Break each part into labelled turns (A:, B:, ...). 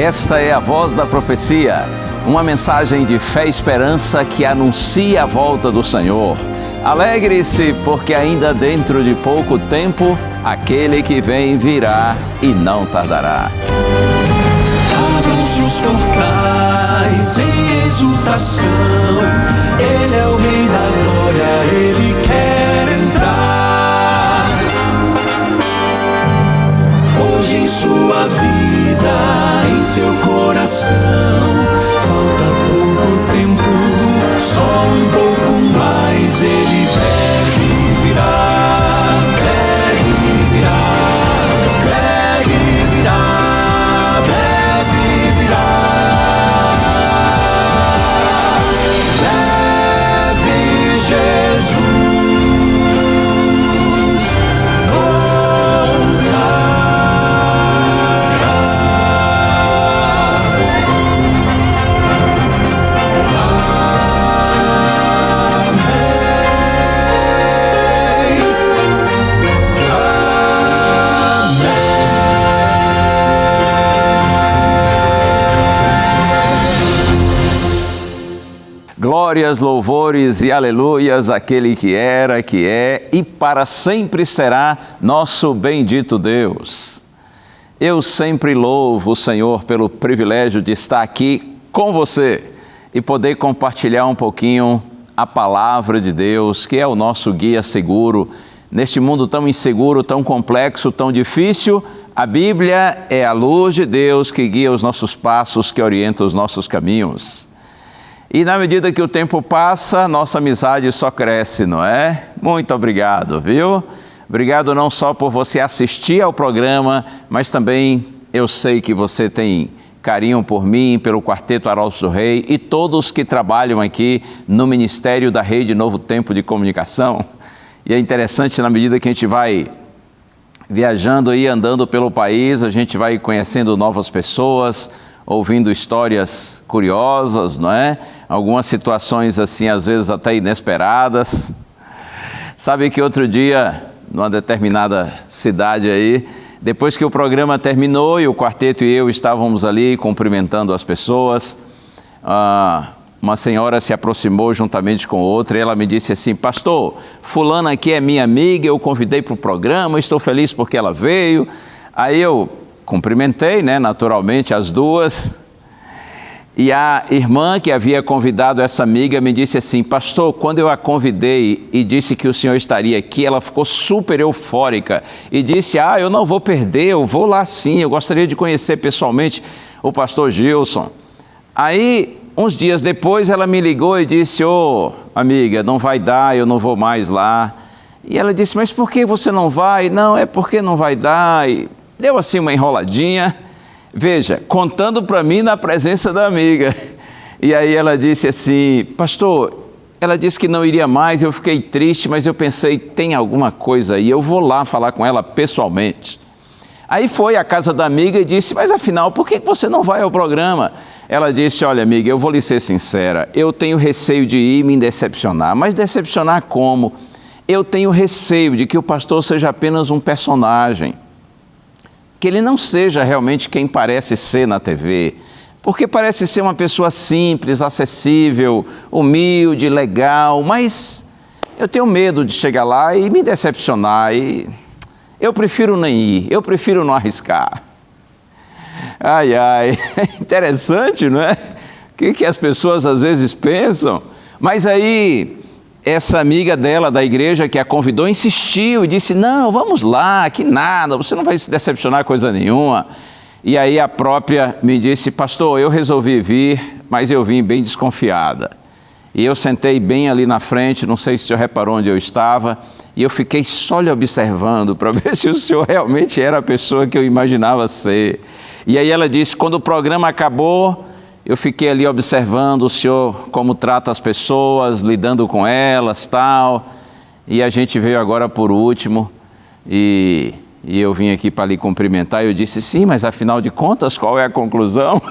A: Esta é a Voz da Profecia, uma mensagem de fé e esperança que anuncia a volta do Senhor. Alegre-se, porque ainda dentro de pouco tempo, aquele que vem virá e não tardará.
B: Abram-se os portais em exultação, Ele é o Rei da Glória, Ele quer entrar. Hoje em sua vida, em seu coração, falta pouco tempo, só um pouco mais, Ele deve virar, deve virar, deve virar, deve virar, deve Jesus
A: Glórias, louvores e aleluias àquele que era, que é e para sempre será nosso bendito Deus. Eu sempre louvo o Senhor pelo privilégio de estar aqui com você e poder compartilhar um pouquinho a palavra de Deus, que é o nosso guia seguro. Neste mundo tão inseguro, tão complexo, tão difícil, a Bíblia é a luz de Deus que guia os nossos passos, que orienta os nossos caminhos. E na medida que o tempo passa, nossa amizade só cresce, não é? Muito obrigado, viu? Obrigado não só por você assistir ao programa, mas também eu sei que você tem carinho por mim, pelo Quarteto Arautos do Rei e todos que trabalham aqui no Ministério da Rede Novo Tempo de Comunicação. E é interessante, na medida que a gente vai viajando e andando pelo país, a gente vai conhecendo novas pessoas, ouvindo histórias curiosas, não é? Algumas situações assim, às vezes até inesperadas. Sabe que outro dia, numa determinada cidade aí, depois que o programa terminou e o quarteto e eu estávamos ali cumprimentando as pessoas, uma senhora se aproximou juntamente com outra e ela me disse assim: pastor, fulana aqui é minha amiga, eu convidei para o programa, estou feliz porque ela veio. Aí eu cumprimentei, né, naturalmente, as duas. E a irmã que havia convidado essa amiga me disse assim: pastor, quando eu a convidei e disse que o senhor estaria aqui, ela ficou super eufórica e disse: eu não vou perder, eu vou lá sim, eu gostaria de conhecer pessoalmente o pastor Gilson. Aí, uns dias depois, ela me ligou e disse: amiga, não vai dar, eu não vou mais lá. E ela disse: mas por que você não vai? Não, é porque não vai dar. E deu assim uma enroladinha, veja, contando para mim na presença da amiga. E aí ela disse assim: pastor, ela disse que não iria mais, eu fiquei triste, mas eu pensei, tem alguma coisa aí, eu vou lá falar com ela pessoalmente. Aí foi à casa da amiga e disse: mas afinal, por que você não vai ao programa? Ela disse: olha amiga, eu vou lhe ser sincera, eu tenho receio de ir me decepcionar. Mas decepcionar como? Eu tenho receio de que o pastor seja apenas um personagem, que ele não seja realmente quem parece ser na TV, porque parece ser uma pessoa simples, acessível, humilde, legal, mas eu tenho medo de chegar lá e me decepcionar, e eu prefiro nem ir, eu prefiro não arriscar. Ai, é interessante, não é? O que as pessoas às vezes pensam? Mas aí essa amiga dela da igreja que a convidou insistiu e disse: não, vamos lá, que nada, você não vai se decepcionar coisa nenhuma. E aí a própria me disse: pastor, eu resolvi vir, mas eu vim bem desconfiada. E eu sentei bem ali na frente, não sei se o senhor reparou onde eu estava, e eu fiquei só lhe observando para ver se o senhor realmente era a pessoa que eu imaginava ser. E aí ela disse: quando o programa acabou, eu fiquei ali observando o senhor, como trata as pessoas, lidando com elas, tal. E a gente veio agora por último, e eu vim aqui para lhe cumprimentar. E eu disse: sim, mas afinal de contas, qual é a conclusão?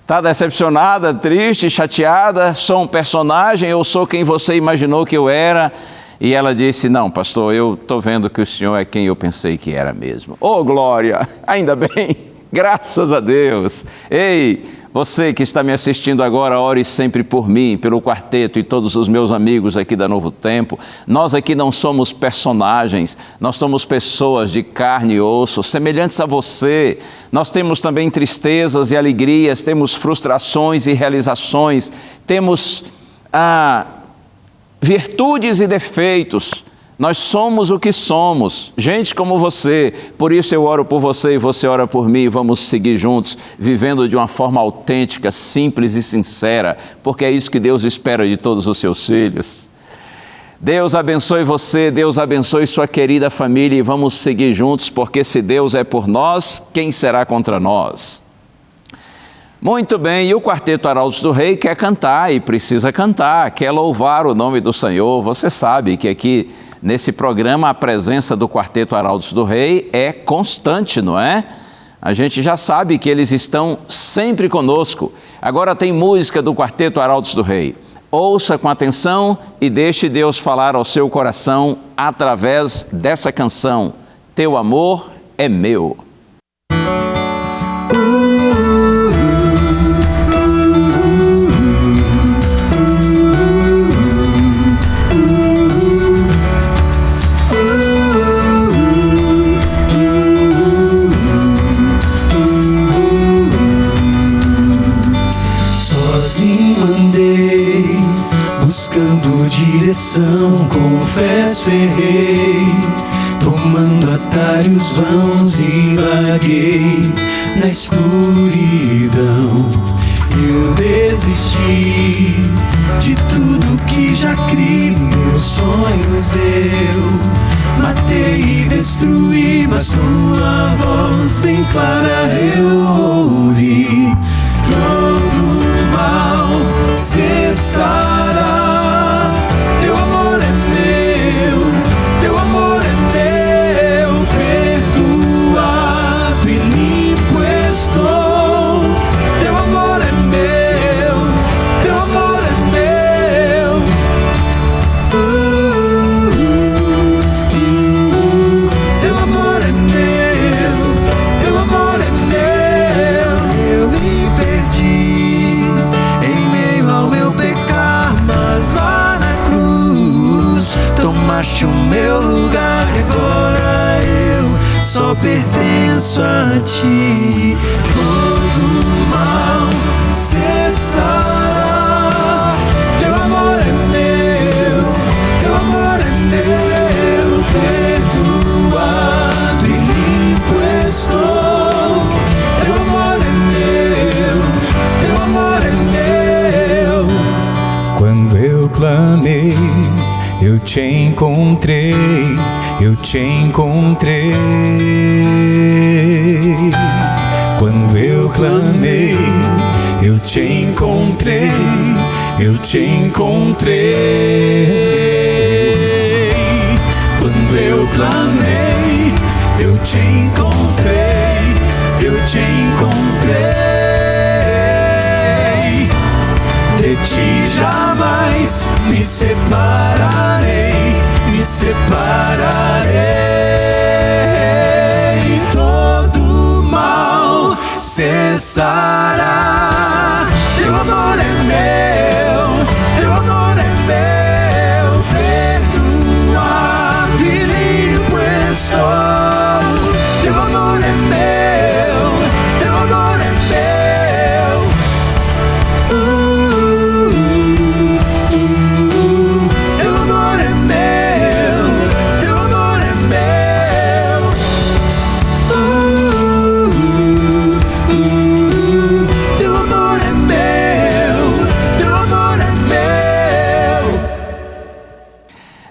A: Está decepcionada, triste, chateada? Sou um personagem? Eu sou quem você imaginou que eu era? E ela disse: não, pastor, eu estou vendo que o senhor é quem eu pensei que era mesmo. Oh, glória! Ainda bem! Graças a Deus. Ei, você que está me assistindo agora, ore sempre por mim, pelo quarteto e todos os meus amigos aqui da Novo Tempo. Nós aqui não somos personagens, nós somos pessoas de carne e osso, semelhantes a você. Nós temos também tristezas e alegrias, temos frustrações e realizações, temos virtudes e defeitos. Nós somos o que somos, gente como você. Por isso eu oro por você e você ora por mim. Vamos seguir juntos, vivendo de uma forma autêntica, simples e sincera, porque é isso que Deus espera de todos os seus filhos. Deus abençoe você, Deus abençoe sua querida família e vamos seguir juntos, porque se Deus é por nós, quem será contra nós? Muito bem, e o Quarteto Arautos do Rei quer cantar e precisa cantar, quer louvar o nome do Senhor. Você sabe que aqui nesse programa a presença do Quarteto Arautos do Rei é constante, não é? A gente já sabe que eles estão sempre conosco. Agora tem música do Quarteto Arautos do Rei. Ouça com atenção e deixe Deus falar ao seu coração através dessa canção. Teu amor é meu.
B: Confesso, errei, tomando atalhos vãos e vaguei na escuridão. Eu desisti de tudo que já criei, meus sonhos eu matei e destruí, mas tua voz bem clara eu ouvi. Todo mal cessará. Tomaste o meu lugar e agora eu só pertenço a ti. Todo mal cessará. Teu amor é meu, teu amor é meu. Perdoado e limpo estou. Teu amor é meu, teu amor é meu. Quando eu clamei, eu te encontrei, eu te encontrei. Quando eu clamei, eu te encontrei, eu te encontrei. Quando eu clamei, eu te encontrei, eu te encontrei. De ti jamais me separarei, me separarei. Todo mal cessará. Teu amor é meu, teu amor é meu. Perdoado e limpo estou. Teu amor é meu, teu amor é meu.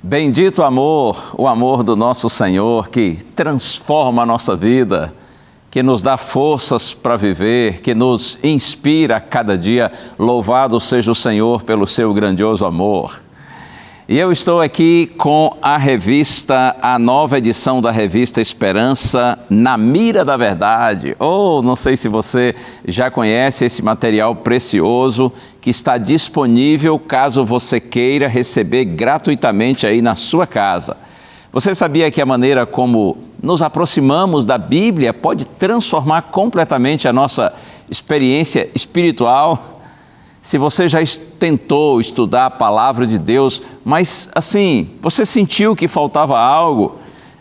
A: Bendito amor, o amor do nosso Senhor que transforma a nossa vida, que nos dá forças para viver, que nos inspira a cada dia. Louvado seja o Senhor pelo seu grandioso amor. E eu estou aqui com a nova edição da revista Esperança, Na Mira da Verdade. Não sei se você já conhece esse material precioso que está disponível caso você queira receber gratuitamente aí na sua casa. Você sabia que a maneira como nos aproximamos da Bíblia pode transformar completamente a nossa experiência espiritual? Se você já tentou estudar a palavra de Deus, mas assim, você sentiu que faltava algo,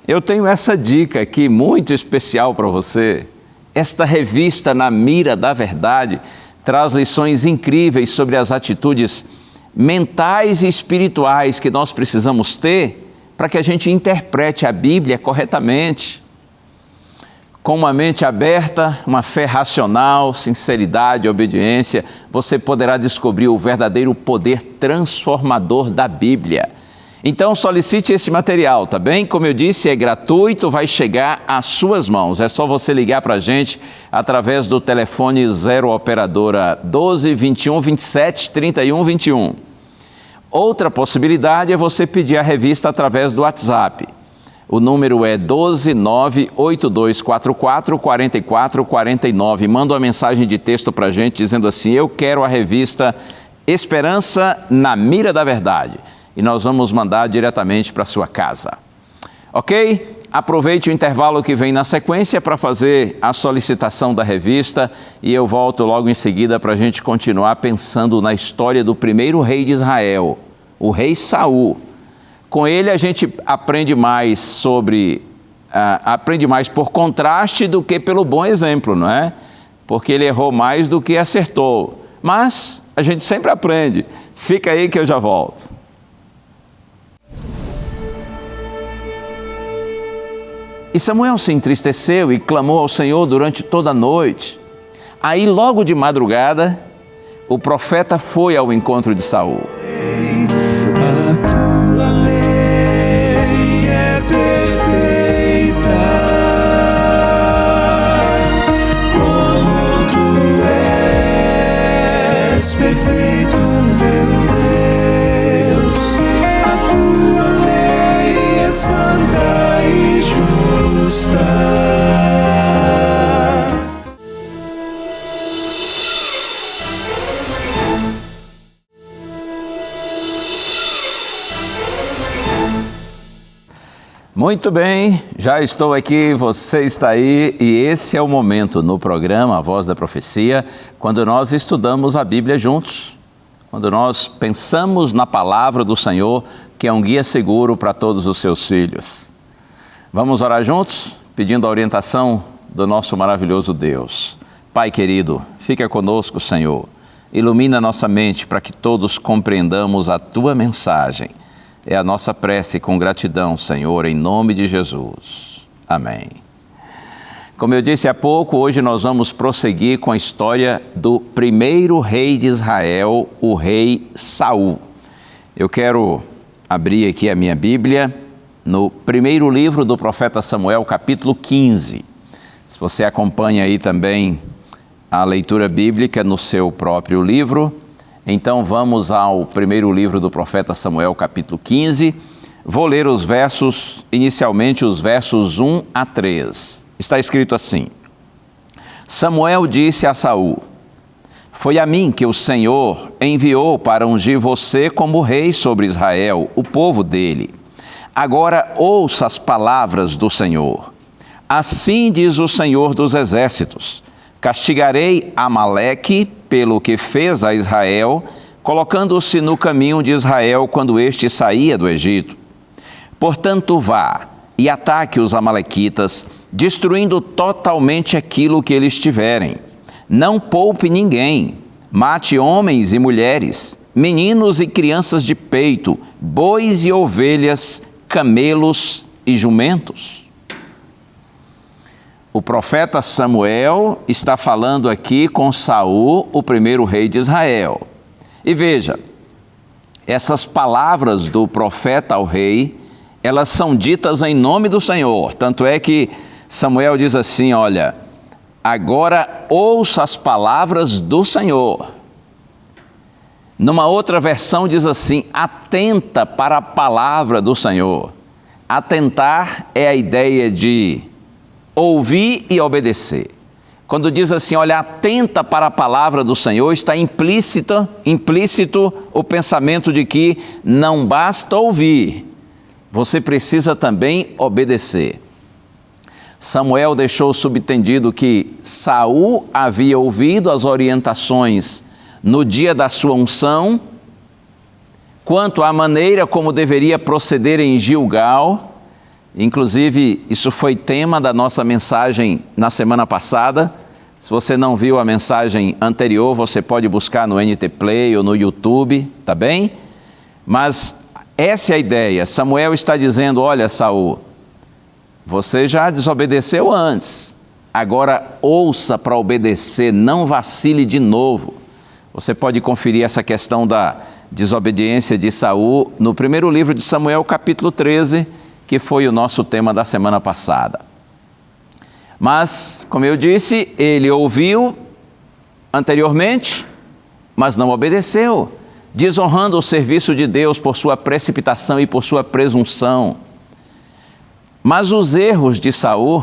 A: eu tenho essa dica aqui muito especial para você. Esta revista Na Mira da Verdade traz lições incríveis sobre as atitudes mentais e espirituais que nós precisamos ter para que a gente interprete a Bíblia corretamente. Com uma mente aberta, uma fé racional, sinceridade e obediência, você poderá descobrir o verdadeiro poder transformador da Bíblia. Então solicite esse material, tá bem? Como eu disse, é gratuito, vai chegar às suas mãos. É só você ligar para a gente através do telefone 0 operadora 12 21 27 31 21. Outra possibilidade é você pedir a revista através do WhatsApp. O número é 12982444449. Manda uma mensagem de texto para a gente dizendo assim: eu quero a revista Esperança na Mira da Verdade. E nós vamos mandar diretamente para a sua casa. Ok? Aproveite o intervalo que vem na sequência para fazer a solicitação da revista e eu volto logo em seguida para a gente continuar pensando na história do primeiro rei de Israel, o rei Saul. Com ele a gente aprende mais por contraste do que pelo bom exemplo, não é? Porque ele errou mais do que acertou. Mas a gente sempre aprende. Fica aí que eu já volto. E Samuel se entristeceu e clamou ao Senhor durante toda a noite. Aí, logo de madrugada, o profeta foi ao encontro de Saul.
B: A tua lei é perfeita, como tu és perfeito, meu Deus. A tua lei é santa e justa.
A: Muito bem, já estou aqui, você está aí e esse é o momento no programa A Voz da Profecia, quando nós estudamos a Bíblia juntos, quando nós pensamos na palavra do Senhor, que é um guia seguro para todos os seus filhos. Vamos orar juntos, pedindo a orientação do nosso maravilhoso Deus. Pai querido, fica conosco, Senhor. Ilumina nossa mente para que todos compreendamos a Tua mensagem. É a nossa prece com gratidão, Senhor, em nome de Jesus. Amém. Como eu disse há pouco, hoje nós vamos prosseguir com a história do primeiro rei de Israel, o rei Saul. Eu quero abrir aqui a minha Bíblia no primeiro livro do profeta Samuel, capítulo 15. Se você acompanha aí também a leitura bíblica no seu próprio livro, então vamos ao primeiro livro do profeta Samuel, capítulo 15. Vou ler os versos, inicialmente os versos 1 a 3. Está escrito assim: Samuel disse a Saul: foi a mim que o Senhor enviou para ungir você como rei sobre Israel, o povo dele. Agora ouça as palavras do Senhor. Assim diz o Senhor dos Exércitos: castigarei Amaleque pelo que fez a Israel, colocando-se no caminho de Israel quando este saía do Egito. Portanto, vá e ataque os amalequitas, destruindo totalmente aquilo que eles tiverem. Não poupe ninguém, mate homens e mulheres, meninos e crianças de peito, bois e ovelhas, camelos e jumentos. O profeta Samuel está falando aqui com Saul, o primeiro rei de Israel. E veja, essas palavras do profeta ao rei, elas são ditas em nome do Senhor. Tanto é que Samuel diz assim, olha, agora ouça as palavras do Senhor. Numa outra versão diz assim, atenta para a palavra do Senhor. Atentar é a ideia de ouvir e obedecer. Quando diz assim, olha, atenta para a palavra do Senhor, está implícito o pensamento de que não basta ouvir, você precisa também obedecer. Samuel deixou subentendido que Saul havia ouvido as orientações no dia da sua unção, quanto à maneira como deveria proceder em Gilgal. Inclusive, isso foi tema da nossa mensagem na semana passada. Se você não viu a mensagem anterior, você pode buscar no NT Play ou no YouTube, tá bem? Mas essa é a ideia. Samuel está dizendo: olha, Saul, você já desobedeceu antes, agora ouça para obedecer, não vacile de novo. Você pode conferir essa questão da desobediência de Saul no primeiro livro de Samuel, capítulo 13, que foi o nosso tema da semana passada. Mas, como eu disse, ele ouviu anteriormente, mas não obedeceu, desonrando o serviço de Deus por sua precipitação e por sua presunção. Mas os erros de Saul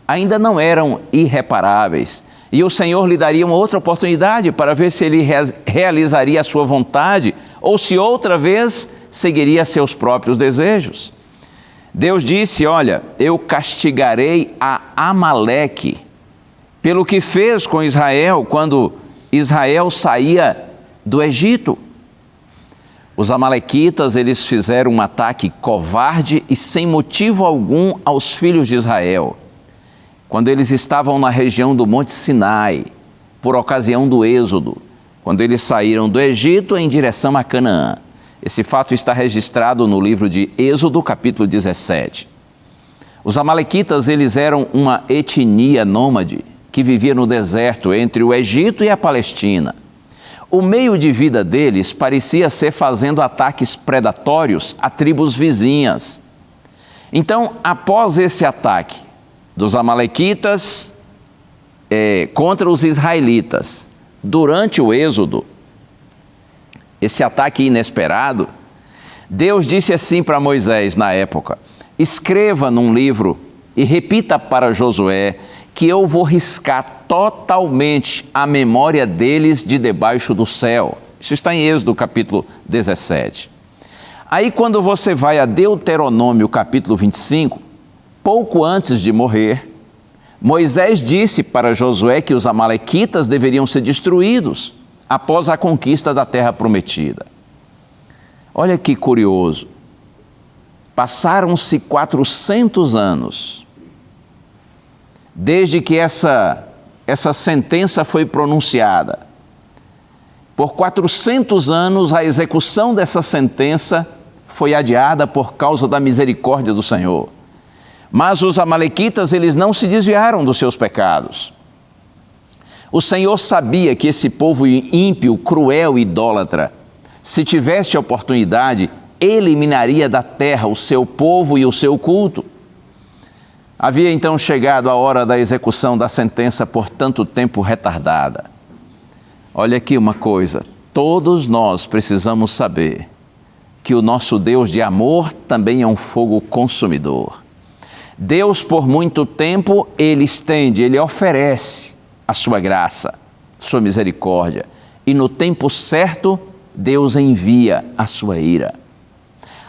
A: ainda não eram irreparáveis, e o Senhor lhe daria uma outra oportunidade para ver se ele realizaria a sua vontade ou se outra vez seguiria seus próprios desejos. Deus disse: olha, eu castigarei a Amaleque pelo que fez com Israel quando Israel saía do Egito. Os amalequitas, eles fizeram um ataque covarde e sem motivo algum aos filhos de Israel, quando eles estavam na região do Monte Sinai, por ocasião do Êxodo, quando eles saíram do Egito em direção a Canaã. Esse fato está registrado no livro de Êxodo, capítulo 17. Os amalequitas, eles eram uma etnia nômade que vivia no deserto entre o Egito e a Palestina. O meio de vida deles parecia ser fazendo ataques predatórios a tribos vizinhas. Então, após esse ataque dos amalequitas contra os israelitas, durante o Êxodo, esse ataque inesperado, Deus disse assim para Moisés na época: escreva num livro e repita para Josué que eu vou riscar totalmente a memória deles de debaixo do céu. Isso está em Êxodo capítulo 17. Aí quando você vai a Deuteronômio capítulo 25, pouco antes de morrer, Moisés disse para Josué que os amalequitas deveriam ser destruídos após a conquista da terra prometida. Olha que curioso. Passaram-se 400 anos desde que essa sentença foi pronunciada. Por 400 anos, a execução dessa sentença foi adiada por causa da misericórdia do Senhor. Mas os amalequitas, eles não se desviaram dos seus pecados. O Senhor sabia que esse povo ímpio, cruel e idólatra, se tivesse oportunidade, eliminaria da terra o seu povo e o seu culto. Havia então chegado a hora da execução da sentença por tanto tempo retardada. Olha aqui uma coisa, todos nós precisamos saber que o nosso Deus de amor também é um fogo consumidor. Deus, por muito tempo, Ele estende, Ele oferece a sua graça, sua misericórdia, e no tempo certo, Deus envia a sua ira.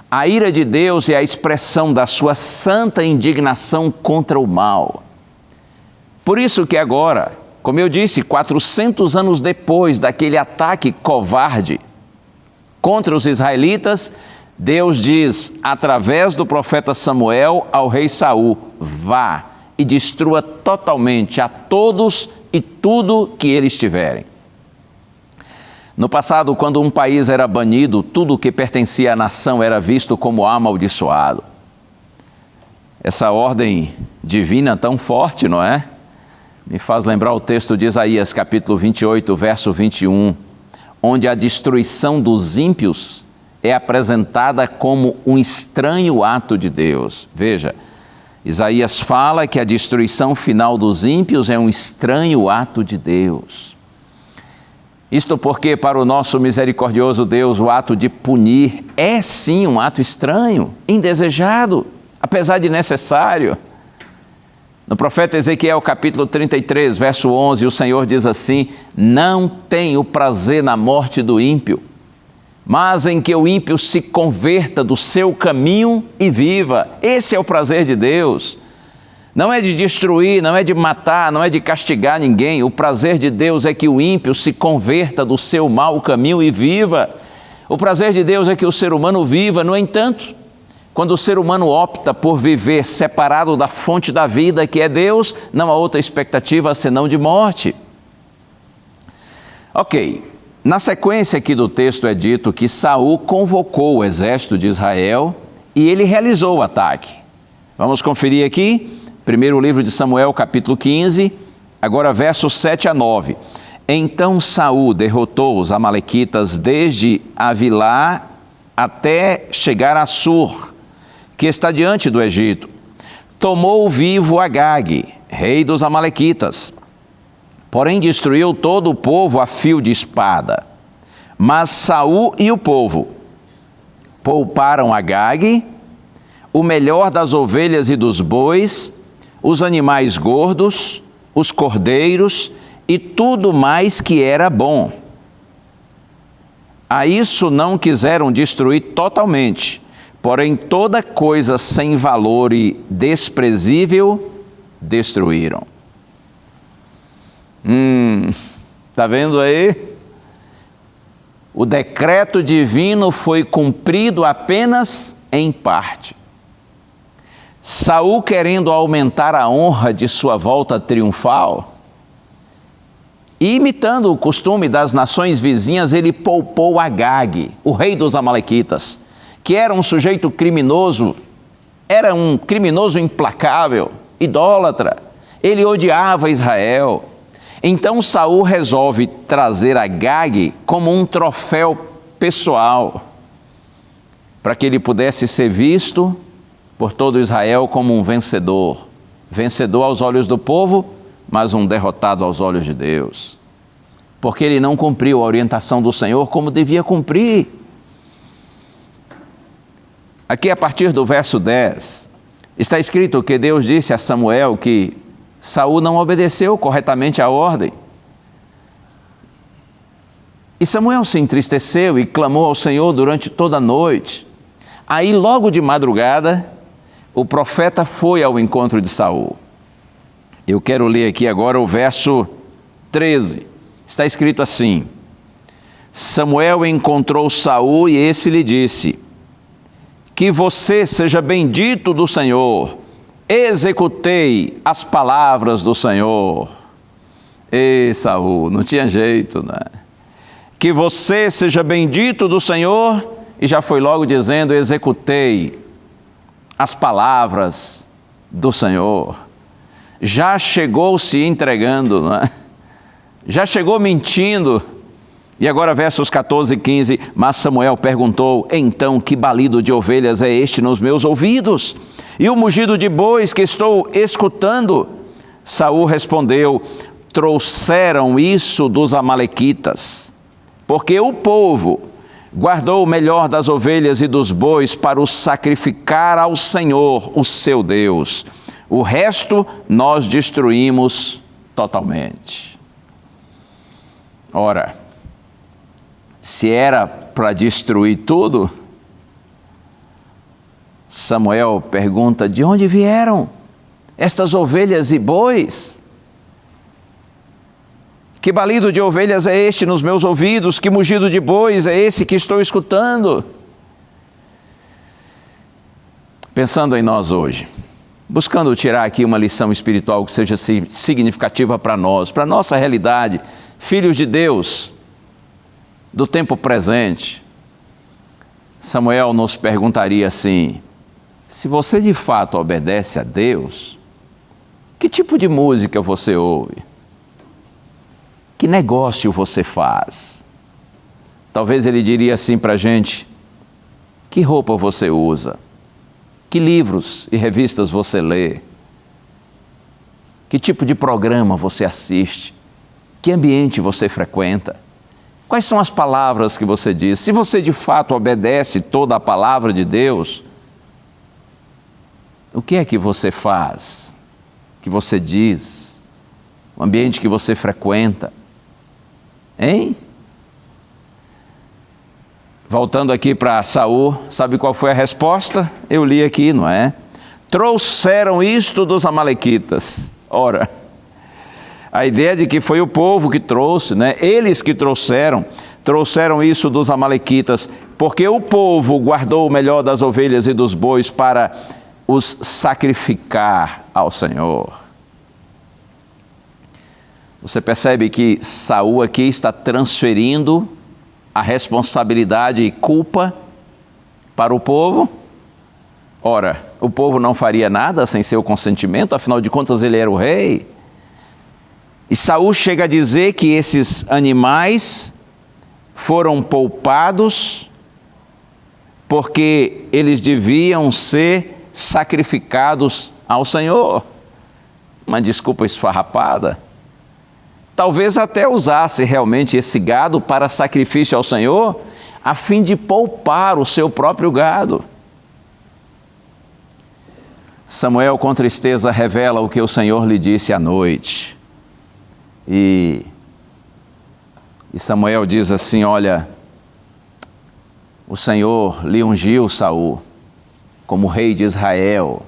A: A ira de Deus é a expressão da sua santa indignação contra o mal. Por isso que agora, como eu disse, 400 anos depois daquele ataque covarde contra os israelitas, Deus diz, através do profeta Samuel, ao rei Saul: vá e destrua totalmente a todos e tudo que eles tiverem. No passado, quando um país era banido, tudo o que pertencia à nação era visto como amaldiçoado. Essa ordem divina tão forte, não é? Me faz lembrar o texto de Isaías, capítulo 28, verso 21, onde a destruição dos ímpios é apresentada como um estranho ato de Deus. Veja, Isaías fala que a destruição final dos ímpios é um estranho ato de Deus. Isto porque, para o nosso misericordioso Deus, o ato de punir é sim um ato estranho, indesejado, apesar de necessário. No profeta Ezequiel, capítulo 33, verso 11, o Senhor diz assim: não tenho prazer na morte do ímpio, mas em que o ímpio se converta do seu caminho e viva. Esse é o prazer de Deus. Não é de destruir, não é de matar, não é de castigar ninguém. O prazer de Deus é que o ímpio se converta do seu mau caminho e viva. O prazer de Deus é que o ser humano viva. No entanto, quando o ser humano opta por viver separado da fonte da vida, que é Deus, não há outra expectativa senão de morte. Ok. Na sequência aqui do texto é dito que Saul convocou o exército de Israel e ele realizou o ataque. Vamos conferir aqui, primeiro livro de Samuel, capítulo 15, agora versos 7 a 9. Então Saul derrotou os amalequitas desde Avilá até chegar a Sur, que está diante do Egito. Tomou vivo Agag, rei dos amalequitas. Porém destruiu todo o povo a fio de espada. Mas Saul e o povo pouparam Agag, o melhor das ovelhas e dos bois, os animais gordos, os cordeiros e tudo mais que era bom. A isso não quiseram destruir totalmente, porém toda coisa sem valor e desprezível destruíram. Tá vendo aí? O decreto divino foi cumprido apenas em parte. Saul, querendo aumentar a honra de sua volta triunfal, e imitando o costume das nações vizinhas, ele poupou Agag, o rei dos amalequitas, que era um sujeito criminoso, era um criminoso implacável, idólatra. Ele odiava Israel. Então Saul resolve trazer Agag como um troféu pessoal, para que ele pudesse ser visto por todo Israel como um vencedor. Vencedor aos olhos do povo, mas um derrotado aos olhos de Deus. Porque ele não cumpriu a orientação do Senhor como devia cumprir. Aqui a partir do verso 10, está escrito que Deus disse a Samuel que Saul não obedeceu corretamente à ordem. E Samuel se entristeceu e clamou ao Senhor durante toda a noite. Aí, logo de madrugada, o profeta foi ao encontro de Saul. Eu quero ler aqui agora o verso 13. Está escrito assim: Samuel encontrou Saul e esse lhe disse: que você seja bendito do Senhor. Executei as palavras do Senhor. Ei, Saul, não tinha jeito, né? Que você seja bendito do Senhor, e já foi logo dizendo: executei as palavras do Senhor. Já chegou se entregando, né? Já chegou mentindo. E agora versos 14 e 15, mas Samuel perguntou: então que balido de ovelhas é este nos meus ouvidos? E o mugido de bois que estou escutando? Saul respondeu: trouxeram isso dos amalequitas, porque o povo guardou o melhor das ovelhas e dos bois para o sacrificar ao Senhor, o seu Deus. O resto nós destruímos totalmente. Ora, se era para destruir tudo, Samuel pergunta: de onde vieram estas ovelhas e bois? Que balido de ovelhas é este nos meus ouvidos? Que mugido de bois é esse que estou escutando? Pensando em nós hoje, buscando tirar aqui uma lição espiritual que seja significativa para nós, para a nossa realidade, filhos de Deus, do tempo presente, Samuel nos perguntaria assim: se você de fato obedece a Deus, que tipo de música você ouve? Que negócio você faz? Talvez ele diria assim para a gente: que roupa você usa? Que livros e revistas você lê? Que tipo de programa você assiste? Que ambiente você frequenta? Quais são as palavras que você diz? Se você de fato obedece toda a palavra de Deus, o que é que você faz? Que você diz? O ambiente que você frequenta? Hein? Voltando aqui para Saul, sabe qual foi a resposta? Eu li aqui, não é? Trouxeram isto dos amalequitas. Ora, a ideia de que foi o povo que trouxe, né? Eles que trouxeram isso dos amalequitas, porque o povo guardou o melhor das ovelhas e dos bois para os sacrificar ao Senhor. Você percebe que Saul aqui está transferindo a responsabilidade e culpa para o povo? Ora, o povo não faria nada sem seu consentimento, afinal de contas ele era o rei. E Saul chega a dizer que esses animais foram poupados porque eles deviam ser sacrificados ao Senhor. Uma desculpa esfarrapada. Talvez até usasse realmente esse gado para sacrifício ao Senhor, a fim de poupar o seu próprio gado. Samuel, com tristeza, revela o que o Senhor lhe disse à noite. E Samuel diz assim: olha, o Senhor lhe ungiu Saul como rei de Israel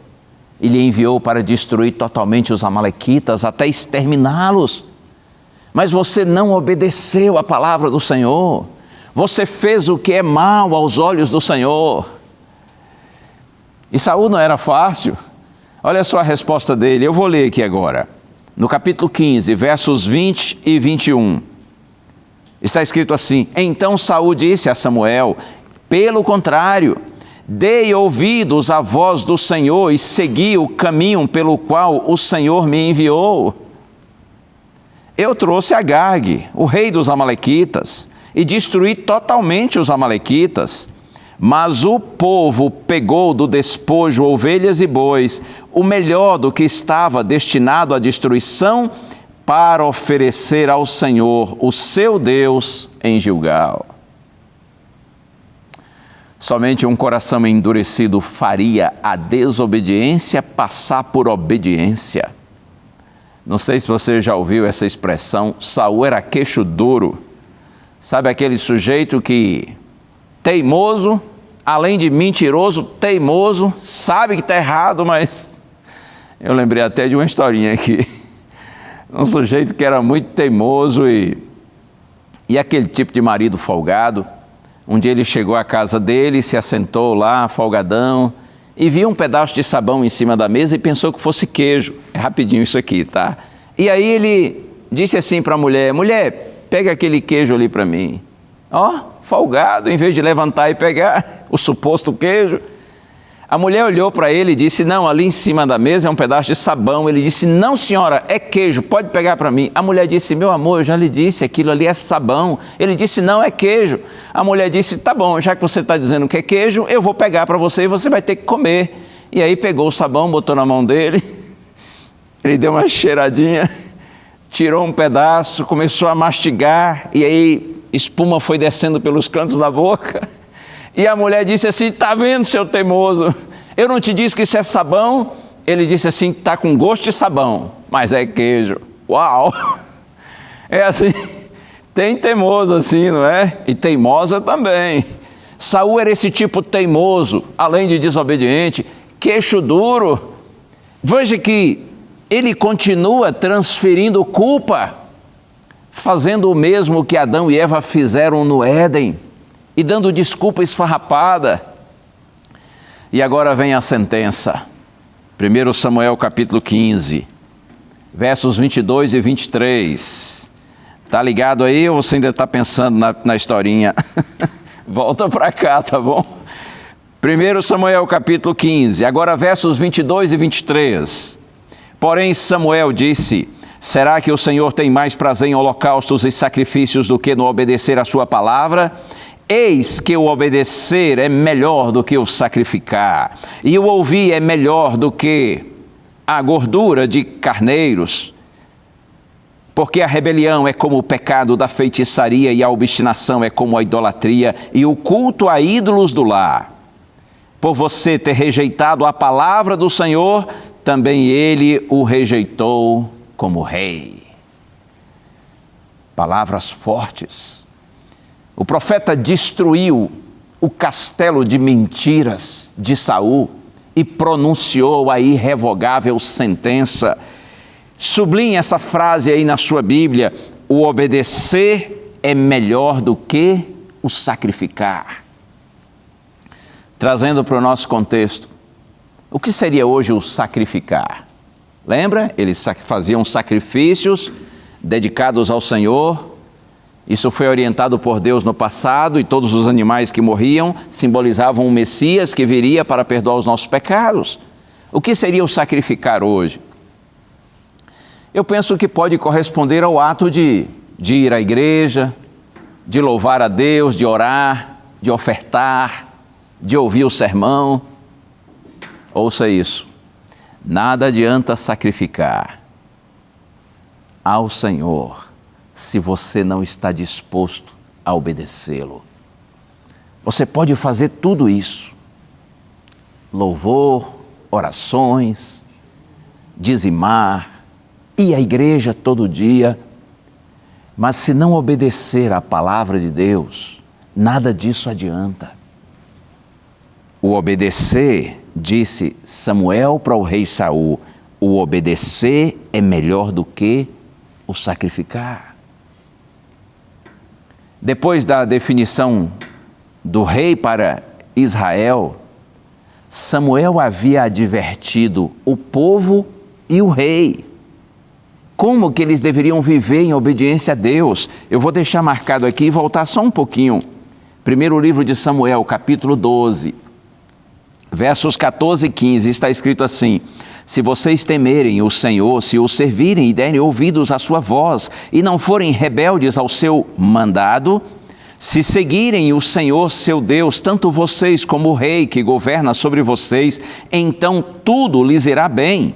A: e lhe enviou para destruir totalmente os amalequitas, até exterminá-los. Mas você não obedeceu à palavra do Senhor. Você fez o que é mal aos olhos do Senhor. E Saul não era fácil. Olha só a resposta dele, eu vou ler aqui agora. No capítulo 15, versos 20 e 21. Está escrito assim: então Saul disse a Samuel: pelo contrário, dei ouvidos à voz do Senhor e segui o caminho pelo qual o Senhor me enviou. Eu trouxe Agag, o rei dos amalequitas, e destruí totalmente os amalequitas. Mas o povo pegou do despojo ovelhas e bois, o melhor do que estava destinado à destruição, para oferecer ao Senhor, o seu Deus, em Gilgal. Somente um coração endurecido faria a desobediência passar por obediência. Não sei se você já ouviu essa expressão, Saul era queixo duro. Sabe aquele sujeito que, teimoso, além de mentiroso, teimoso, sabe que está errado, mas... Eu lembrei até de uma historinha aqui. Um sujeito que era muito teimoso e aquele tipo de marido folgado. Um dia ele chegou à casa dele, se assentou lá, folgadão, e viu um pedaço de sabão em cima da mesa e pensou que fosse queijo. É rapidinho isso aqui, tá? E aí ele disse assim para a mulher: mulher, pega aquele queijo ali para mim. Ó, folgado, em vez de levantar e pegar o suposto queijo. A mulher olhou para ele e disse: não, ali em cima da mesa é um pedaço de sabão. Ele disse: não, senhora, é queijo, pode pegar para mim. A mulher disse: meu amor, eu já lhe disse, aquilo ali é sabão. Ele disse: não, é queijo. A mulher disse: tá bom, já que você está dizendo que é queijo, eu vou pegar para você e você vai ter que comer. E aí pegou o sabão, botou na mão dele, ele deu uma cheiradinha, tirou um pedaço, começou a mastigar, e aí espuma foi descendo pelos cantos da boca. E a mulher disse assim: tá vendo, seu teimoso, eu não te disse que isso é sabão? Ele disse assim: tá com gosto de sabão, mas é queijo. Uau! É assim, tem teimoso assim, não é? E teimosa também. Saul era esse tipo teimoso, além de desobediente, queixo duro. Veja que ele continua transferindo culpa, fazendo o mesmo que Adão e Eva fizeram no Éden, e dando desculpa esfarrapada. E agora vem a sentença. 1 Samuel capítulo 15, versos 22 e 23. Está ligado aí ou você ainda está pensando na historinha? Volta para cá, tá bom? 1 Samuel capítulo 15, agora versos 22 e 23. Porém Samuel disse: será que o Senhor tem mais prazer em holocaustos e sacrifícios do que no obedecer a sua palavra? Eis que o obedecer é melhor do que o sacrificar, e o ouvir é melhor do que a gordura de carneiros. Porque a rebelião é como o pecado da feitiçaria, e a obstinação é como a idolatria e o culto a ídolos do lar. Por você ter rejeitado a palavra do Senhor, também ele o rejeitou como rei. Palavras fortes. O profeta destruiu o castelo de mentiras de Saul e pronunciou a irrevogável sentença. Sublinhe essa frase aí na sua Bíblia: o obedecer é melhor do que o sacrificar. Trazendo para o nosso contexto, o que seria hoje o sacrificar? Lembra? Eles faziam sacrifícios dedicados ao Senhor. Isso foi orientado por Deus no passado, e todos os animais que morriam simbolizavam o Messias que viria para perdoar os nossos pecados. O que seria o sacrificar hoje? Eu penso que pode corresponder ao ato de ir à igreja, de louvar a Deus, de orar, de ofertar, de ouvir o sermão. Ouça isso: nada adianta sacrificar ao Senhor se você não está disposto a obedecê-lo. Você pode fazer tudo isso: louvor, orações, dizimar, ir à igreja todo dia, mas se não obedecer à palavra de Deus, nada disso adianta. O obedecer, disse Samuel para o rei Saul, o obedecer é melhor do que o sacrificar. Depois da definição do rei para Israel, Samuel havia advertido o povo e o rei como que eles deveriam viver em obediência a Deus. Eu vou deixar marcado aqui e voltar só um pouquinho. Primeiro livro de Samuel, capítulo 12, versos 14 e 15, está escrito assim: se vocês temerem o Senhor, se o servirem e derem ouvidos à sua voz, e não forem rebeldes ao seu mandado, se seguirem o Senhor seu Deus, tanto vocês como o rei que governa sobre vocês, então tudo lhes irá bem.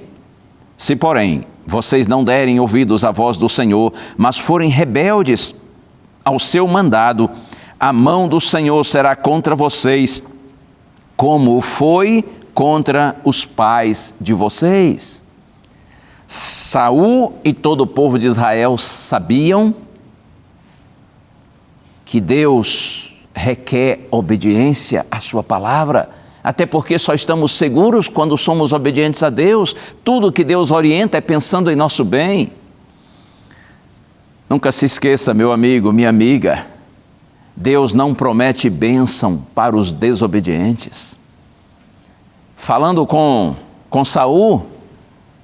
A: Se, porém, vocês não derem ouvidos à voz do Senhor, mas forem rebeldes ao seu mandado, a mão do Senhor será contra vocês, como foi contra os pais de vocês. Saul e todo o povo de Israel sabiam que Deus requer obediência à sua palavra, até porque só estamos seguros quando somos obedientes a Deus. Tudo que Deus orienta é pensando em nosso bem. Nunca se esqueça, meu amigo, minha amiga, Deus não promete bênção para os desobedientes. Falando com Saul,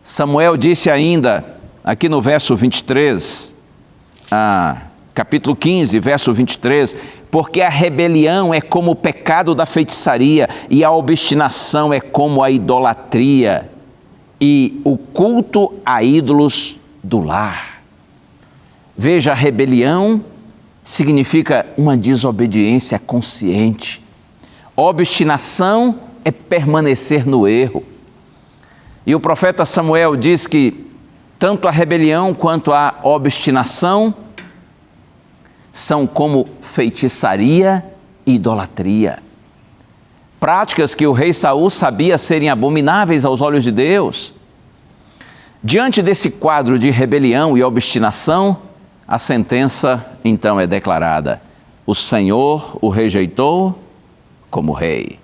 A: Samuel disse ainda, aqui no verso 23, capítulo 15, verso 23, porque a rebelião é como o pecado da feitiçaria, e a obstinação é como a idolatria, e o culto a ídolos do lar. Veja, a rebelião significa uma desobediência consciente. Obstinação é permanecer no erro. E o profeta Samuel diz que tanto a rebelião quanto a obstinação são como feitiçaria e idolatria. Práticas que o rei Saul sabia serem abomináveis aos olhos de Deus. Diante desse quadro de rebelião e obstinação, a sentença então é declarada: o Senhor o rejeitou como rei.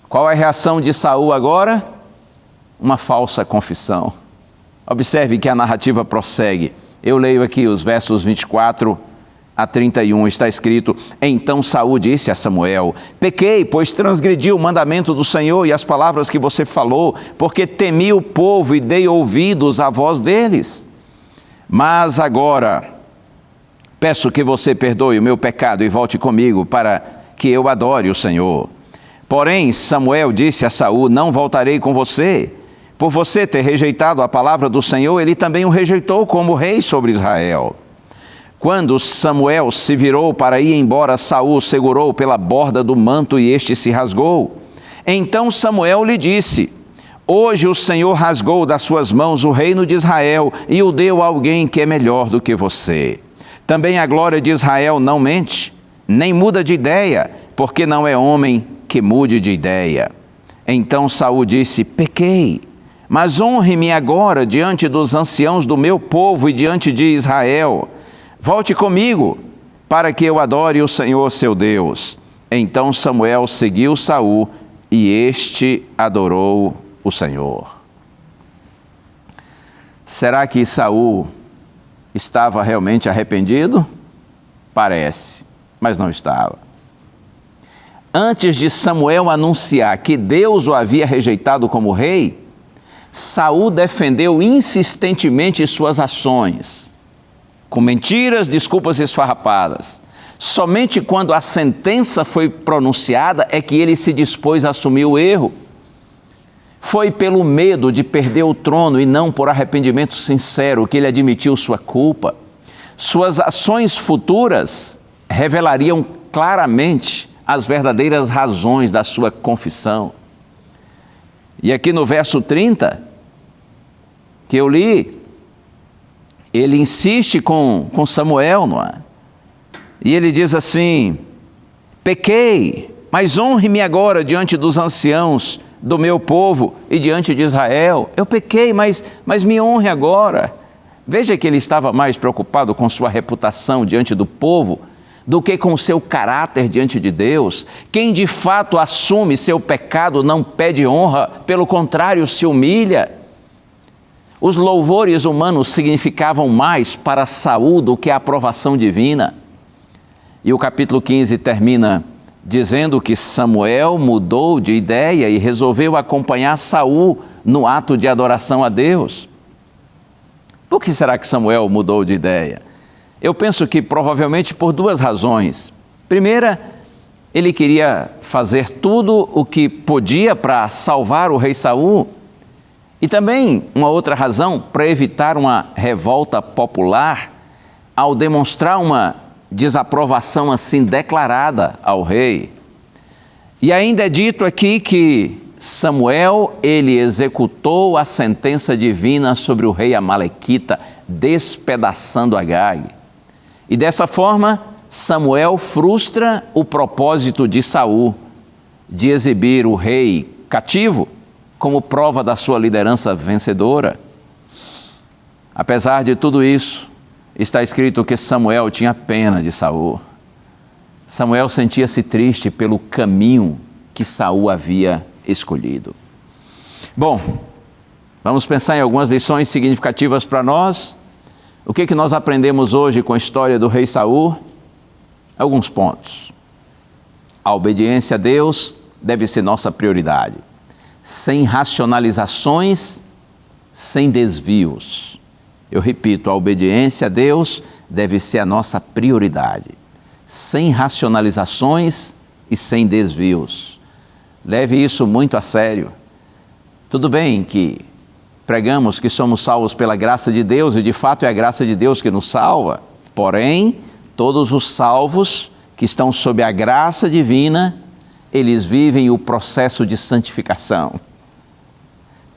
A: Qual é a reação de Saul agora? Uma falsa confissão. Observe que a narrativa prossegue. Eu leio aqui os versos 24 a 31, está escrito: então Saul disse a Samuel: pequei, pois transgredi o mandamento do Senhor e as palavras que você falou, porque temi o povo e dei ouvidos à voz deles. Mas agora peço que você perdoe o meu pecado e volte comigo para que eu adore o Senhor. Porém, Samuel disse a Saul: não voltarei com você. Por você ter rejeitado a palavra do Senhor, ele também o rejeitou como rei sobre Israel. Quando Samuel se virou para ir embora, Saul segurou pela borda do manto e este se rasgou. Então Samuel lhe disse: hoje o Senhor rasgou das suas mãos o reino de Israel e o deu a alguém que é melhor do que você. Também a glória de Israel não mente, nem muda de ideia, porque não é homem que mude de ideia. Então Saul disse: pequei, mas honre-me agora diante dos anciãos do meu povo e diante de Israel. Volte comigo, para que eu adore o Senhor seu Deus. Então Samuel seguiu Saul e este adorou o Senhor. Será que Saul estava realmente arrependido? Parece, mas não estava. Antes de Samuel anunciar que Deus o havia rejeitado como rei, Saul defendeu insistentemente suas ações, com mentiras, desculpas esfarrapadas. Somente quando a sentença foi pronunciada é que ele se dispôs a assumir o erro. Foi pelo medo de perder o trono e não por arrependimento sincero que ele admitiu sua culpa. Suas ações futuras revelariam claramente as verdadeiras razões da sua confissão. E aqui no verso 30, que eu li, ele insiste com Samuel, não é? E ele diz assim: pequei, mas honre-me agora diante dos anciãos do meu povo e diante de Israel. Eu pequei, mas me honre agora. Veja que ele estava mais preocupado com sua reputação diante do povo do que com seu caráter diante de Deus. Quem de fato assume seu pecado não pede honra, pelo contrário, se humilha. Os louvores humanos significavam mais para Saul do que a aprovação divina. E o capítulo 15 termina dizendo que Samuel mudou de ideia e resolveu acompanhar Saul no ato de adoração a Deus. Por que será que Samuel mudou de ideia? Eu penso que provavelmente por duas razões. Primeira, ele queria fazer tudo o que podia para salvar o rei Saul. E também uma outra razão, para evitar uma revolta popular ao demonstrar uma desaprovação assim declarada ao rei. E ainda é dito aqui que Samuel, ele executou a sentença divina sobre o rei amalequita, despedaçando Agag. E dessa forma, Samuel frustra o propósito de Saul de exibir o rei cativo como prova da sua liderança vencedora. Apesar de tudo isso, está escrito que Samuel tinha pena de Saul. Samuel sentia-se triste pelo caminho que Saul havia escolhido. Bom, vamos pensar em algumas lições significativas para nós. O que nós aprendemos hoje com a história do rei Saul? Alguns pontos. A obediência a Deus deve ser nossa prioridade, sem racionalizações, sem desvios. Eu repito, a obediência a Deus deve ser a nossa prioridade, sem racionalizações e sem desvios. Leve isso muito a sério. Tudo bem que pregamos que somos salvos pela graça de Deus, e de fato é a graça de Deus que nos salva. Porém, todos os salvos que estão sob a graça divina, eles vivem o processo de santificação.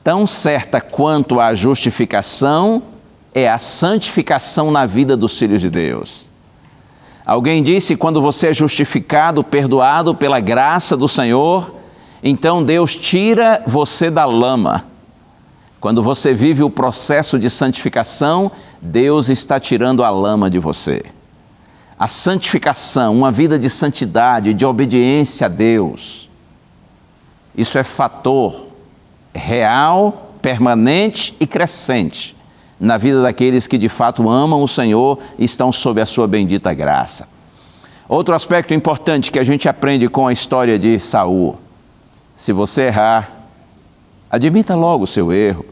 A: Tão certa quanto a justificação é a santificação na vida dos filhos de Deus. Alguém disse: quando você é justificado, perdoado pela graça do Senhor, então Deus tira você da lama. Quando você vive o processo de santificação, Deus está tirando a lama de você. A santificação, uma vida de santidade, de obediência a Deus, isso é fator real, permanente e crescente na vida daqueles que de fato amam o Senhor e estão sob a sua bendita graça. Outro aspecto importante que a gente aprende com a história de Saul: se você errar, admita logo o seu erro,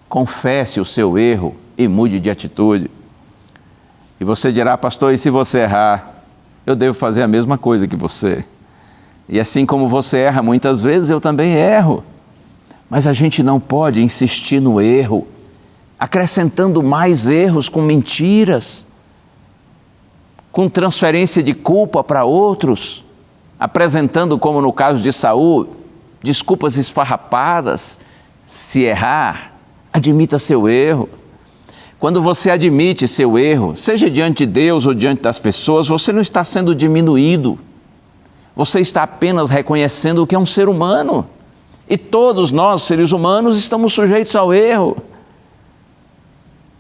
A: confesse o seu erro e mude de atitude. E você dirá: pastor, e se você errar? Eu devo fazer a mesma coisa que você. E assim como você erra muitas vezes, eu também erro. Mas a gente não pode insistir no erro, acrescentando mais erros com mentiras, com transferência de culpa para outros, apresentando, como no caso de Saul, desculpas esfarrapadas. Se errar, admita seu erro. Quando você admite seu erro, seja diante de Deus ou diante das pessoas, você não está sendo diminuído. Você está apenas reconhecendo o que é um ser humano. E todos nós, seres humanos, estamos sujeitos ao erro.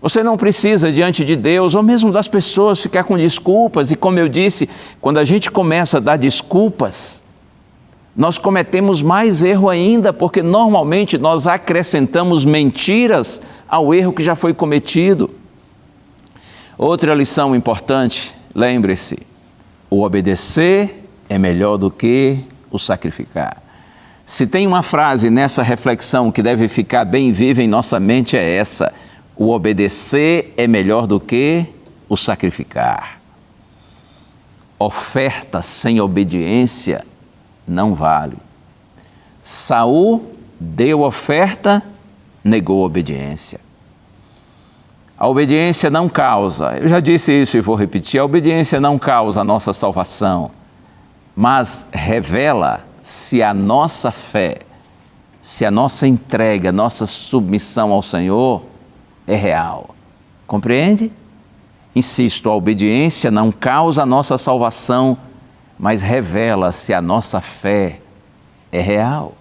A: Você não precisa, diante de Deus, ou mesmo das pessoas, ficar com desculpas. E como eu disse, quando a gente começa a dar desculpas, nós cometemos mais erro ainda, porque normalmente nós acrescentamos mentiras ao erro que já foi cometido. Outra lição importante, lembre-se, o obedecer é melhor do que o sacrificar. Se tem uma frase nessa reflexão que deve ficar bem viva em nossa mente, é essa: o obedecer é melhor do que o sacrificar. Oferta sem obediência não vale. Saul deu oferta, negou a obediência. A obediência não causa, eu já disse isso e vou repetir, a obediência não causa a nossa salvação, mas revela se a nossa fé, se a nossa entrega, nossa submissão ao Senhor é real. Compreende? Insisto, a obediência não causa a nossa salvação, mas revela se a nossa fé é real.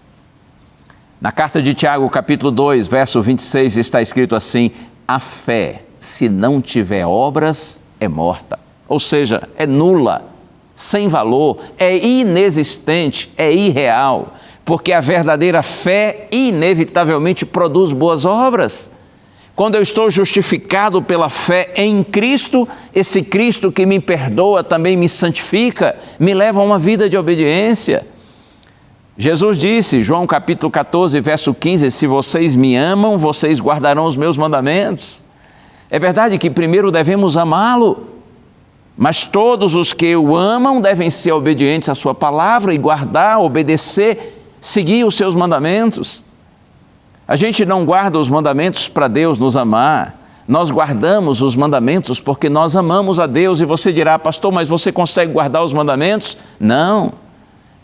A: Na carta de Tiago, capítulo 2, verso 26, está escrito assim: a fé, se não tiver obras, é morta. Ou seja, é nula, sem valor, é inexistente, é irreal, porque a verdadeira fé inevitavelmente produz boas obras. Quando eu estou justificado pela fé em Cristo, esse Cristo que me perdoa também me santifica, me leva a uma vida de obediência. Jesus disse, João capítulo 14, verso 15, se vocês me amam, vocês guardarão os meus mandamentos. É verdade que primeiro devemos amá-lo, mas todos os que o amam devem ser obedientes à sua palavra e guardar, obedecer, seguir os seus mandamentos. A gente não guarda os mandamentos para Deus nos amar, nós guardamos os mandamentos porque nós amamos a Deus. E você dirá, pastor, mas você consegue guardar os mandamentos? Não,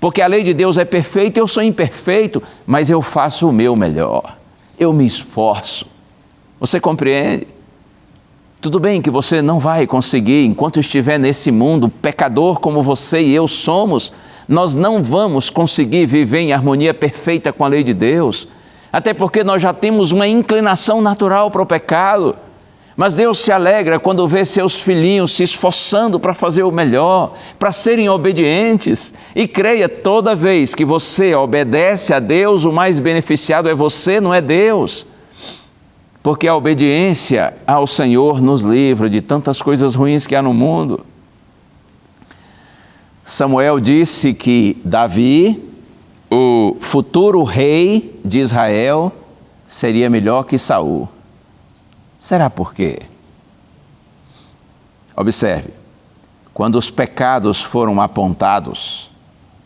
A: porque a lei de Deus é perfeita, eu sou imperfeito, mas eu faço o meu melhor, eu me esforço. Você compreende? Tudo bem que você não vai conseguir, enquanto estiver nesse mundo, pecador como você e eu somos, nós não vamos conseguir viver em harmonia perfeita com a lei de Deus, até porque nós já temos uma inclinação natural para o pecado. Mas Deus se alegra quando vê seus filhinhos se esforçando para fazer o melhor, para serem obedientes. E creia, toda vez que você obedece a Deus, o mais beneficiado é você, não é Deus. Porque a obediência ao Senhor nos livra de tantas coisas ruins que há no mundo. Samuel disse que Davi, o futuro rei de Israel, seria melhor que Saul. Será por quê? Observe, quando os pecados foram apontados,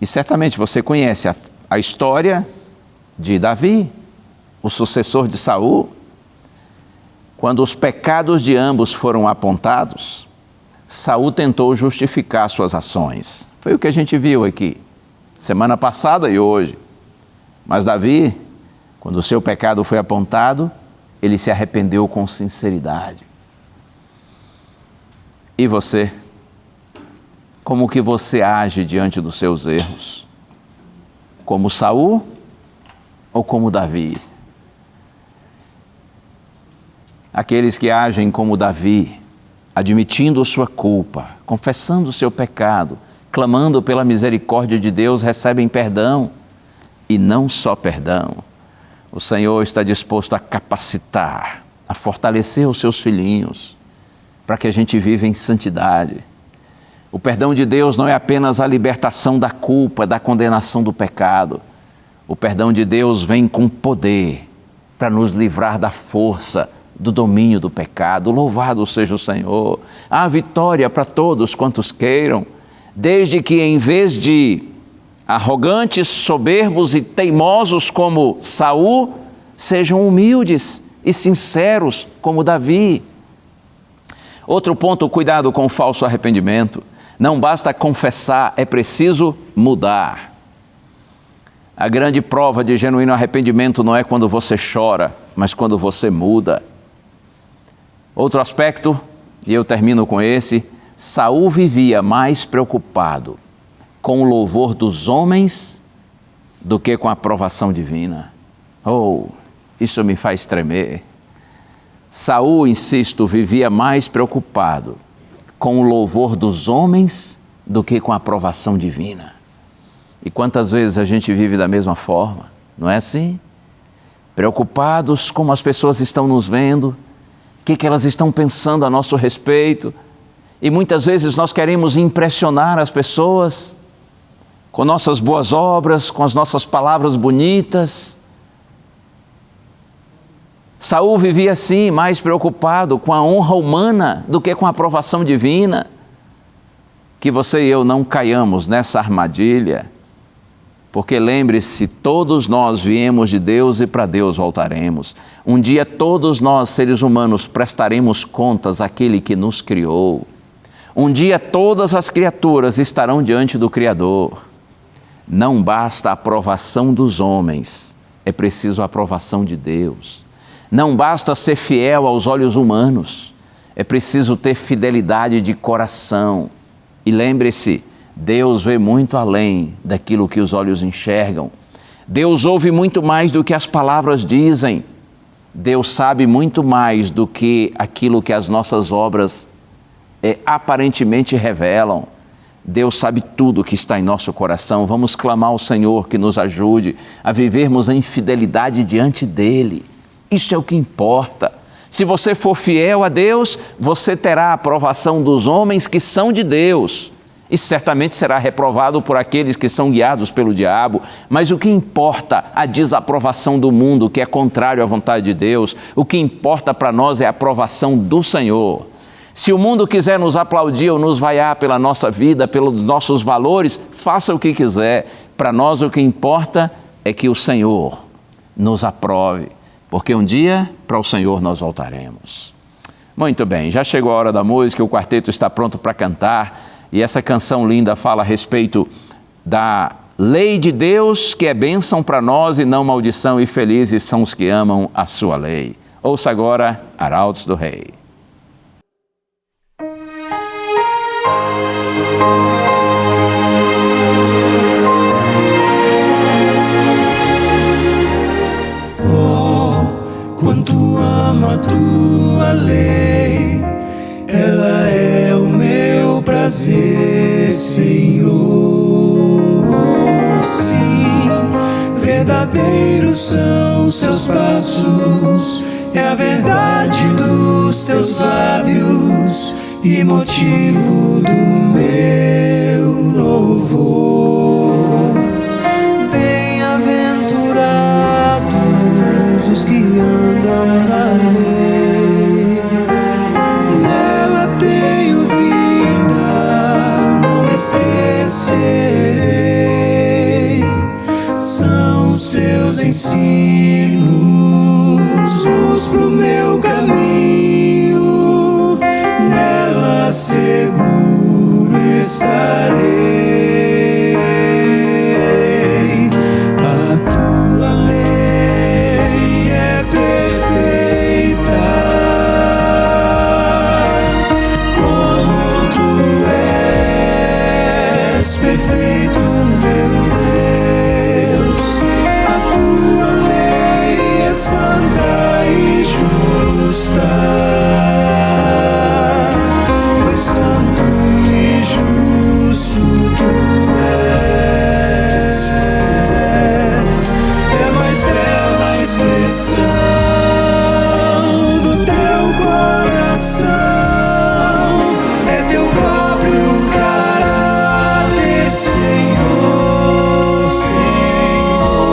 A: e certamente você conhece a história de Davi, o sucessor de Saul, quando os pecados de ambos foram apontados, Saul tentou justificar suas ações. Foi o que a gente viu aqui, semana passada e hoje. Mas Davi, quando o seu pecado foi apontado, ele se arrependeu com sinceridade. E você? Como que você age diante dos seus erros? Como Saul ou como Davi? Aqueles que agem como Davi, admitindo sua culpa, confessando o seu pecado, clamando pela misericórdia de Deus, recebem perdão. E não só perdão, o Senhor está disposto a capacitar, a fortalecer os seus filhinhos, para que a gente viva em santidade. O perdão de Deus não é apenas a libertação da culpa, da condenação do pecado. O perdão de Deus vem com poder para nos livrar da força, do domínio do pecado. Louvado seja o Senhor. Há vitória para todos quantos queiram, desde que em vez de arrogantes, soberbos e teimosos como Saul, sejam humildes e sinceros como Davi. Outro ponto, cuidado com o falso arrependimento. Não basta confessar, é preciso mudar. A grande prova de genuíno arrependimento não é quando você chora, mas quando você muda. Outro aspecto, e eu termino com esse, Saul vivia mais preocupado com o louvor dos homens do que com a aprovação divina. Oh, isso me faz tremer. Saul, insisto, vivia mais preocupado com o louvor dos homens do que com a aprovação divina. E quantas vezes a gente vive da mesma forma, não é assim? Preocupados como as pessoas estão nos vendo, o que elas estão pensando a nosso respeito. E muitas vezes nós queremos impressionar as pessoas com nossas boas obras, com as nossas palavras bonitas. Saul vivia assim, mais preocupado com a honra humana do que com a aprovação divina. Que você e eu não caiamos nessa armadilha, porque lembre-se, todos nós viemos de Deus e para Deus voltaremos. Um dia todos nós, seres humanos, prestaremos contas àquele que nos criou. Um dia todas as criaturas estarão diante do Criador. Não basta a aprovação dos homens, é preciso a aprovação de Deus. Não basta ser fiel aos olhos humanos, é preciso ter fidelidade de coração. E lembre-se, Deus vê muito além daquilo que os olhos enxergam. Deus ouve muito mais do que as palavras dizem. Deus sabe muito mais do que aquilo que as nossas obras aparentemente revelam. Deus sabe tudo que está em nosso coração. Vamos clamar ao Senhor que nos ajude a vivermos em fidelidade diante dEle. Isso é o que importa. Se você for fiel a Deus, você terá a aprovação dos homens que são de Deus. E certamente será reprovado por aqueles que são guiados pelo diabo. Mas o que importa a desaprovação do mundo, que é contrário à vontade de Deus? O que importa para nós é a aprovação do Senhor. Se o mundo quiser nos aplaudir ou nos vaiar pela nossa vida, pelos nossos valores, faça o que quiser. Para nós o que importa é que o Senhor nos aprove, porque um dia para o Senhor nós voltaremos. Muito bem, já chegou a hora da música, o quarteto está pronto para cantar. E essa canção linda fala a respeito da lei de Deus, que é bênção para nós e não maldição, e felizes são os que amam a sua lei. Ouça agora Arautos do Rei.
B: Oh, quanto amo a tua lei, ela é o meu prazer, Senhor. Sim, verdadeiros são os seus passos, é a verdade dos teus lábios e motivo do meu louvor. Bem-aventurados os que andam na lei, nela tenho vida, não me esquecerei. São seus ensinos, luz pro meu caminho, nela seguro estarei. A tua lei é perfeita, como tu és perfeito, meu Deus. A tua lei é santa e justa, pois santo e justo tu és. É a mais bela expressão do teu coração, é teu próprio caráter, Senhor, Senhor.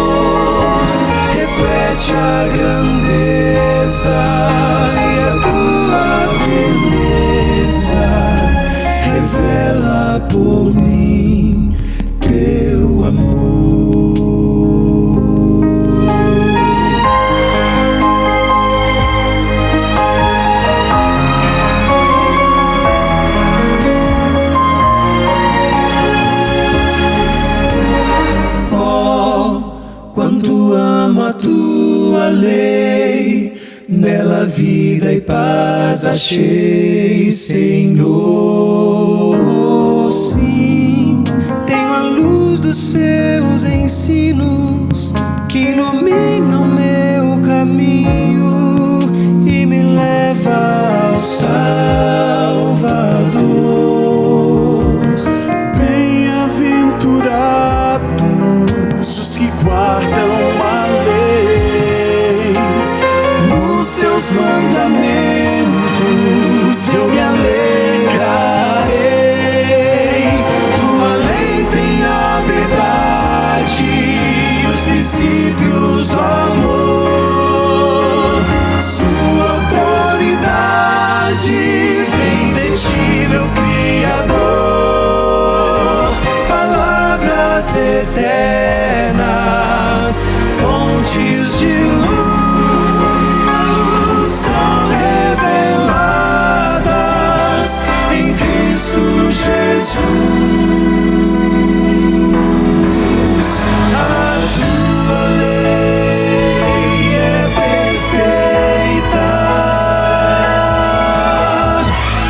B: Reflete a grandeza e a tua beleza, revela por mim teu amor. Oh, quanto amo a tua lei, nela vida e paz achei, Senhor. Sim, tenho a luz dos seus ensinos que iluminam meu caminho e me levam teus mandamentos eu me alegrarei. Tua lei tem a verdade e os princípios do amor. Sua autoridade vem de ti, meu Criador. Palavras eternas, fontes de luz, são reveladas em Cristo Jesus. A tua lei é perfeita,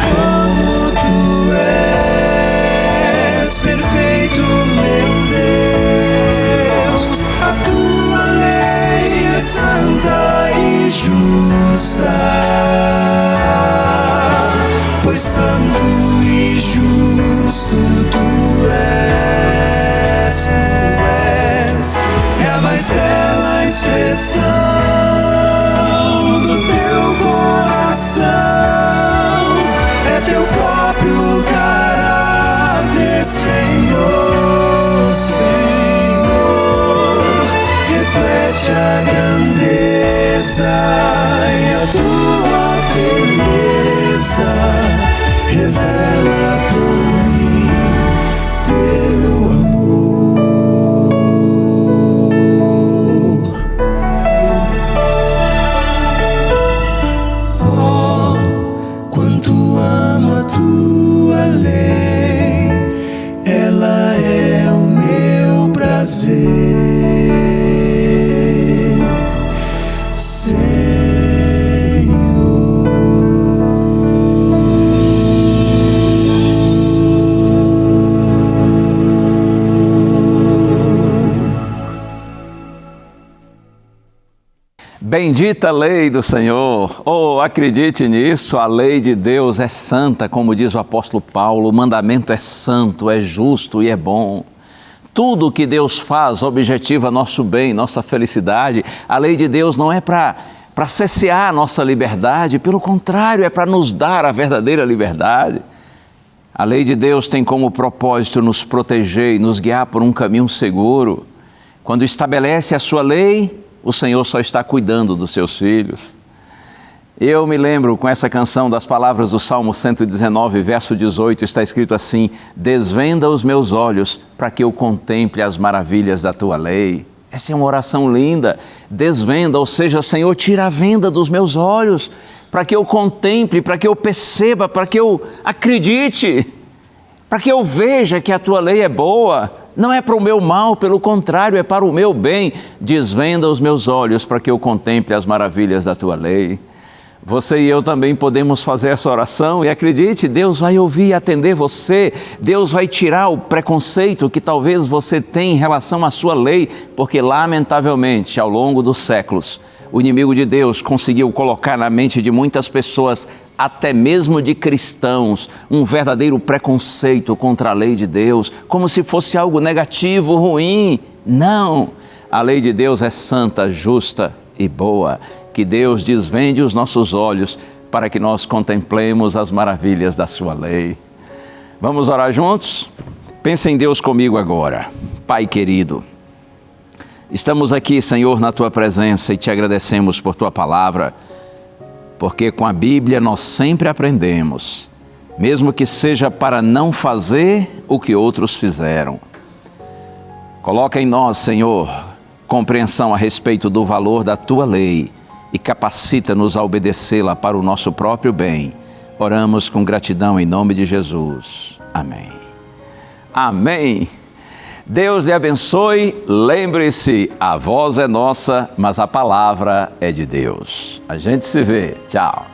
B: como tu és perfeito, meu Deus. A tua lei é santa e justa, pois santo e justo tu és, é a mais bela expressão do teu coração, é teu próprio caráter, Senhor, Senhor. Reflete a grandeza e a tua beleza, revela por mim teu amor. Oh, quanto amo a tua lei, ela é o meu prazer.
A: Bendita lei do Senhor. Oh, acredite nisso, a lei de Deus é santa, como diz o apóstolo Paulo, o mandamento é santo, é justo e é bom. Tudo o que Deus faz objetiva nosso bem, nossa felicidade. A lei de Deus não é para cessear a nossa liberdade, pelo contrário, é para nos dar a verdadeira liberdade. A lei de Deus tem como propósito nos proteger e nos guiar por um caminho seguro. Quando estabelece a sua lei, o Senhor só está cuidando dos seus filhos. Eu me lembro com essa canção das palavras do Salmo 119, verso 18, está escrito assim: desvenda os meus olhos para que eu contemple as maravilhas da tua lei. Essa é uma oração linda. Desvenda, ou seja, Senhor, tira a venda dos meus olhos para que eu contemple, para que eu perceba, para que eu acredite, para que eu veja que a tua lei é boa. Não é para o meu mal, pelo contrário, é para o meu bem. Desvenda os meus olhos para que eu contemple as maravilhas da tua lei. Você e eu também podemos fazer essa oração e acredite, Deus vai ouvir e atender você. Deus vai tirar o preconceito que talvez você tenha em relação à sua lei, porque lamentavelmente, ao longo dos séculos, o inimigo de Deus conseguiu colocar na mente de muitas pessoas, até mesmo de cristãos, um verdadeiro preconceito contra a lei de Deus, como se fosse algo negativo, ruim. Não! A lei de Deus é santa, justa e boa. Que Deus desvende os nossos olhos para que nós contemplemos as maravilhas da sua lei. Vamos orar juntos? Pense em Deus comigo agora. Pai querido, estamos aqui, Senhor, na tua presença e te agradecemos por tua palavra, porque com a Bíblia nós sempre aprendemos, mesmo que seja para não fazer o que outros fizeram. Coloca em nós, Senhor, compreensão a respeito do valor da tua lei e capacita-nos a obedecê-la para o nosso próprio bem. Oramos com gratidão em nome de Jesus. Amém. Amém. Deus lhe abençoe. Lembre-se, a voz é nossa, mas a palavra é de Deus. A gente se vê. Tchau.